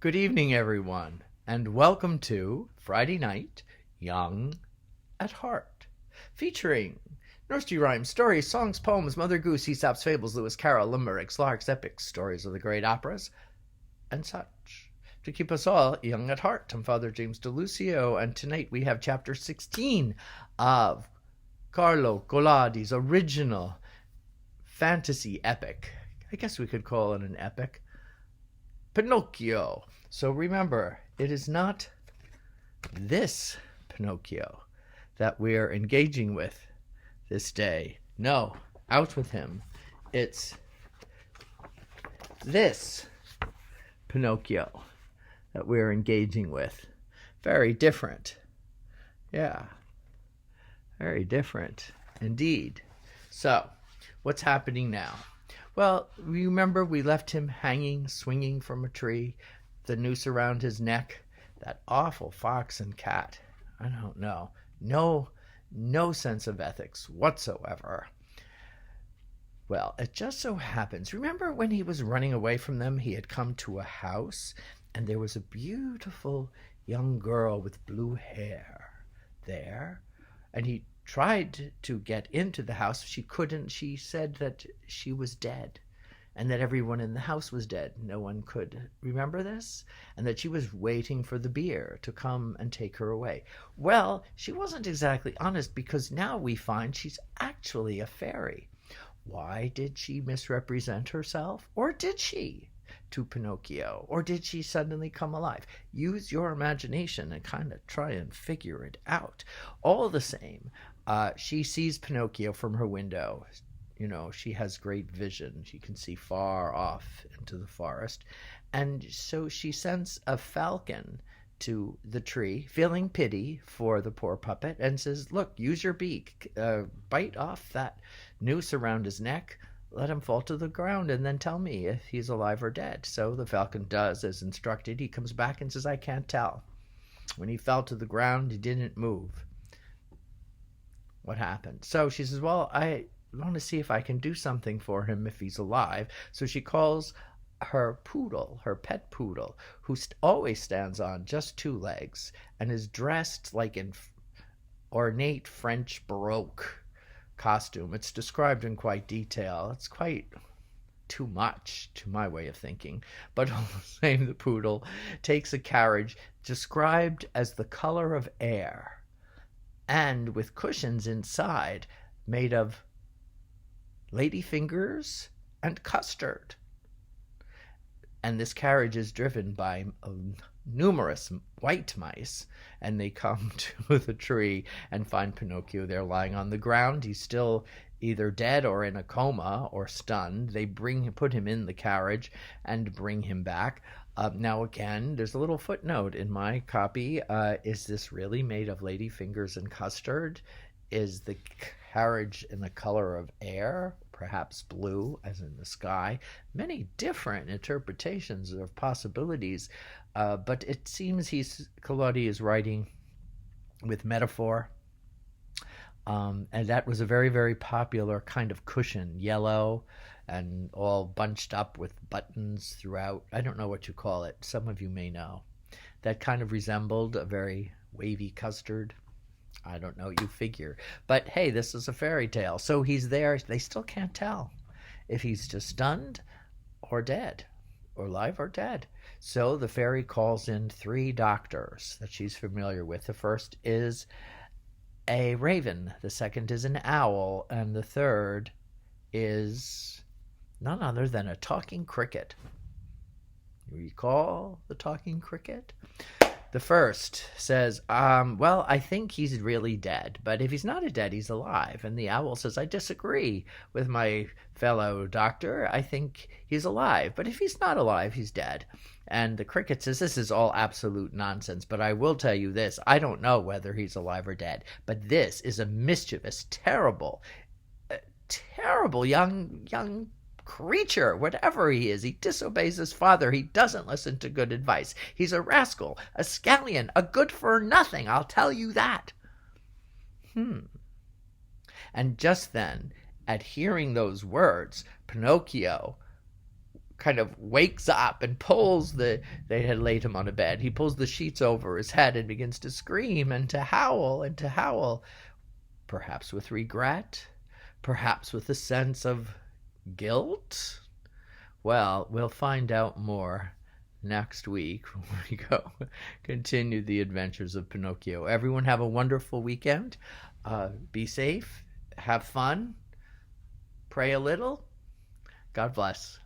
Good evening, everyone, and welcome to Friday Night Young at Heart, featuring nursery rhymes, stories, songs, poems, Mother Goose, Aesop's fables, Lewis Carroll, limericks, larks, epics, stories of the great operas, and such. To keep us all young at heart, I'm Father James DiLuzio, and tonight we have Chapter 16 of Carlo Collodi's original fantasy epic. I guess we could call it an epic. Pinocchio. So remember, it is not this Pinocchio that we're engaging with this day. No, out with him. It's this Pinocchio that we're engaging with. Very different. Yeah, very different indeed. So, what's happening now? Well, remember we left him hanging, swinging from a tree, the noose around his neck. That awful fox and cat. I don't know. No sense of ethics whatsoever. Well, it just so happens. Remember when he was running away from them, he had come to a house, and there was a beautiful young girl with blue hair there, and he tried to get into the house. She couldn't. She said that she was dead and that everyone in the house was dead. No one could remember this, and that she was waiting for the beer to come and take her away. Well, she wasn't exactly honest, because now we find she's actually a fairy. Why did she misrepresent herself? Or did she? To Pinocchio, or did she suddenly come alive? Use your imagination and kind of try and figure it out. All the same, she sees Pinocchio from her window. You know, she has great vision. She can see far off into the forest. And so she sends a falcon to the tree, feeling pity for the poor puppet, and says, look, use your beak, bite off that noose around his neck, let him fall to the ground, and then tell me if he's alive or dead. So the falcon does as instructed. He comes back and says, I can't tell. When he fell to the ground, he didn't move. What happened? So she says, well, I want to see if I can do something for him if he's alive. So she calls her poodle, her pet poodle, who always stands on just two legs and is dressed like in ornate French Baroque costume. It's described in quite detail. It's quite too much to my way of thinking, but all the same, the poodle takes a carriage described as the color of air and with cushions inside made of ladyfingers and custard. And this carriage is driven by numerous white mice, and they come to the tree and find Pinocchio there lying on the ground. He's still either dead or in a coma or stunned. They put him in the carriage and bring him back. Now again, there's a little footnote in my copy. Is this really made of ladyfingers and custard? Is the carriage in the color of air? Perhaps blue, as in the sky. Many different interpretations of possibilities, but it seems Collodi is writing with metaphor, and that was a very, very popular kind of cushion, yellow and all bunched up with buttons throughout. I don't know what you call it. Some of you may know. That kind of resembled a very wavy custard. I don't know, you figure. But hey, this is a fairy tale. So he's there. They still can't tell if he's just stunned or dead, or alive or dead. So the fairy calls in three doctors that she's familiar with. The first is a raven, the second is an owl, and the third is none other than a talking cricket. You recall the talking cricket? The first says, well, I think he's really dead, but if he's not dead, he's alive. And the owl says, I disagree with my fellow doctor. I think he's alive, but if he's not alive, he's dead. And the cricket says, this is all absolute nonsense, but I will tell you this. I don't know whether he's alive or dead, but this is a mischievous, terrible young creature, whatever he is. He disobeys his father. He doesn't listen to good advice. He's a rascal, a scallion, a good-for-nothing, I'll tell you that. And just then, at hearing those words, Pinocchio kind of wakes up and they had laid him on a bed. He pulls the sheets over his head and begins to scream and to howl, perhaps with regret, perhaps with a sense of guilt. Well, we'll find out more next week when we continue the adventures of Pinocchio. Everyone have a wonderful weekend. Be safe, have fun, pray a little. God bless.